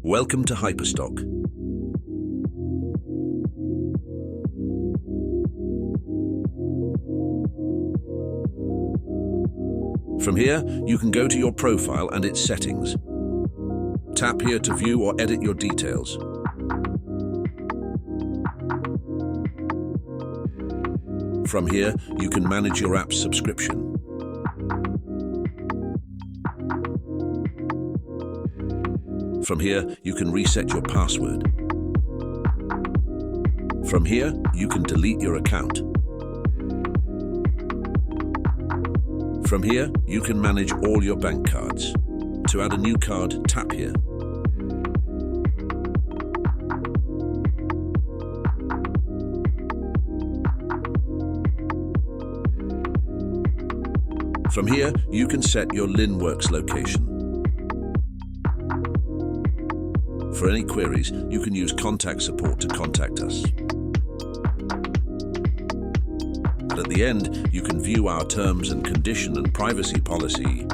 Welcome to HYPERSTOCK. From here, you can go to your profile and its settings. Tap here to view or edit your details. From here, you can manage your app's subscription. From here, you can reset your password. From here, you can delete your account. From here, you can manage all your bank cards. To add a new card, tap here. From here, you can set your Linnworks location. For any queries, you can use contact support to contact us. And at the end, you can view our terms and condition and privacy policy.